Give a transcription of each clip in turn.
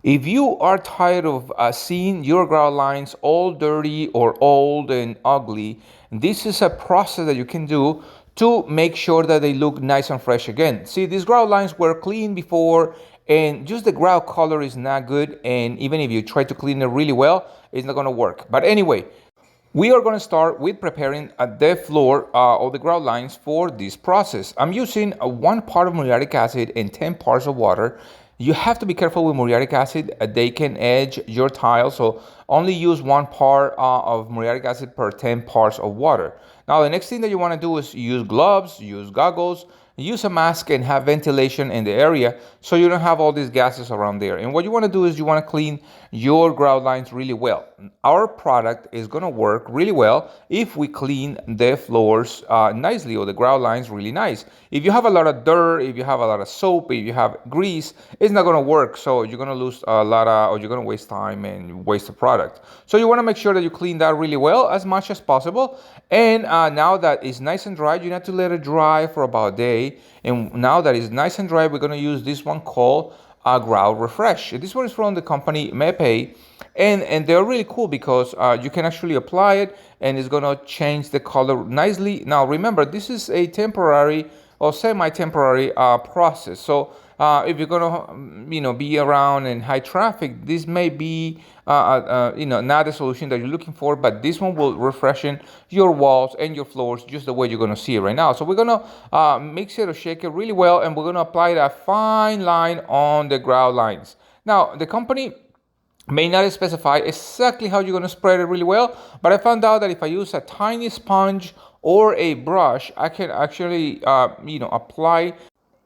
If you are tired of seeing your grout lines all dirty or old and ugly, this is a process that you can do to make sure that they look nice and fresh again. See, these grout lines were clean before, and just the grout color is not good, and even if you try to clean it really well, it's not going to work. But anyway, we are going to start with preparing the floor or the grout lines for this process. I'm using 1 part of muriatic acid and 10 parts of water. You have to be careful with muriatic acid. They can edge your tile, so only use 1 part of muriatic acid per 10 parts of water. Now, the next thing that you want to do is use gloves, use goggles, use a mask, and have ventilation in the area so you don't have all these gases around there. And what you want to do is you want to clean your grout lines really well. Our product is going to work really well if we clean the floors nicely, or the grout lines really nice. If you have a lot of dirt, if you have a lot of soap, if you have grease, it's not going to work. So you're going to lose a lot of, or you're going to waste time and waste the product. So you want to make sure that you clean that really well as much as possible. And now that it's nice and dry, you have to let it dry for about a day. And now that it's nice and dry, we're going to use this one called Grout Refresh. This one is from the company Mepe, and they're really cool because you can actually apply it and it's going to change the color nicely. Now remember, this is a temporary or semi-temporary process. So if you're gonna be around in high traffic, this may be not the solution that you're looking for, but this one will refreshen your walls and your floors just the way you're gonna see it right now. So we're gonna mix it or shake it really well, and we're gonna apply that fine line on the grout lines. Now the company may not specify exactly how you're going to spread it really well, but I found out that if I use a tiny sponge or a brush, I can actually apply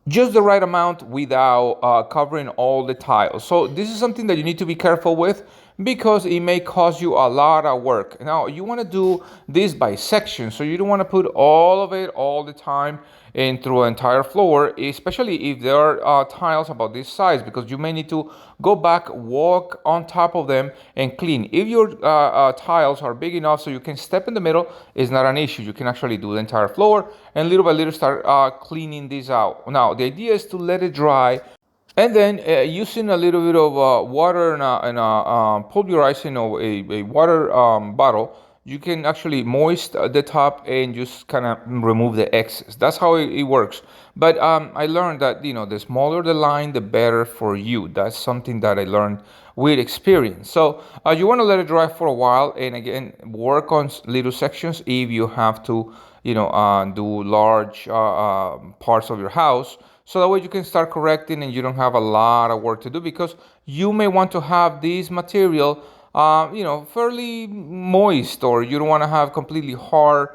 just the right amount without covering all the tiles. So this is something that you need to be careful with because it may cost you a lot of work. Now you want to do this by section, so you don't want to put all of it all the time in through an entire floor, especially if there are tiles about this size, because you may need to go back, walk on top of them, and clean. If your tiles are big enough so you can step in the middle, it's not an issue. You can actually do the entire floor and little by little start cleaning this out. Now the idea is to let it dry, and then using a little bit of water and pulverizing of a water bottle, you can actually moist the top and just kind of remove the excess. That's how it works. But I learned that the smaller the line, the better for you. That's something that I learned with experience. So you want to let it dry for a while, and again work on little sections if you have to do large parts of your house. So that way you can start correcting and you don't have a lot of work to do, because you may want to have this material fairly moist, or you don't want to have completely hard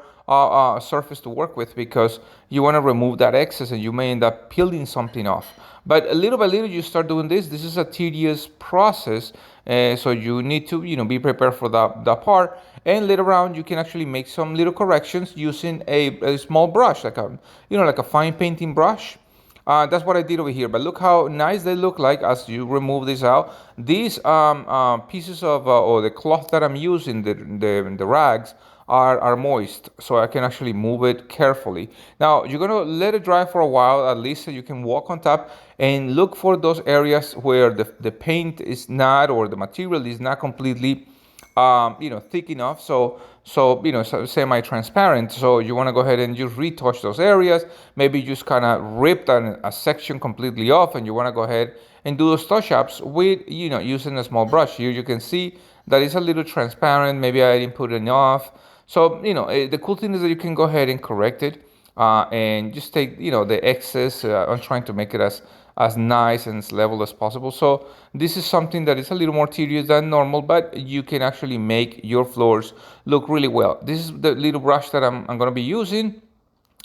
surface to work with, because you want to remove that excess and you may end up peeling something off. But little by little you start doing this. This is a tedious process, so you need to be prepared for that part. And later on you can actually make some little corrections using a small brush, like a fine painting brush. That's what I did over here, but look how nice they look like as you remove this out. These pieces of or the cloth that I'm using, the rags, are moist, so I can actually move it carefully. Now you're gonna let it dry for a while, at least, so you can walk on top and look for those areas where the paint is not, or the material is not completely thick enough, so semi-transparent. So you want to go ahead and just retouch those areas. Maybe you just kind of ripped a section completely off, and you want to go ahead and do those touch-ups with using a small brush. Here you can see that it's a little transparent. Maybe I didn't put enough. So the cool thing is that you can go ahead and correct it and just take the excess. I'm trying to make it as nice and as level as possible. So this is something that is a little more tedious than normal, but you can actually make your floors look really well. This is the little brush that I'm going to be using,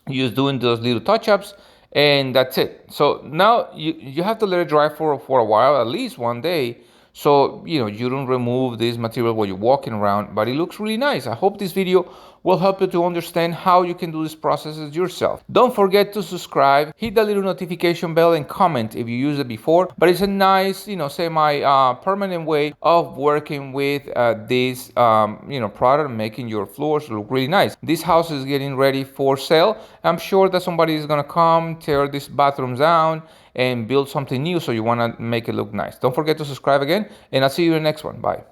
just doing those little touch-ups, and that's it. So now you have to let it dry for a while, at least one day, so you don't remove this material while you're walking around, but it looks really nice. I hope this video will help you to understand how you can do these processes yourself. Don't forget to subscribe, hit the little notification bell, and comment if you used it before. But it's a nice permanent way of working with this product, making your floors look really nice. This house is getting ready for sale. I'm sure that somebody is gonna come tear these bathrooms down and build something new, so you want to make it look nice. Don't forget to subscribe again, and I'll see you in the next one. Bye.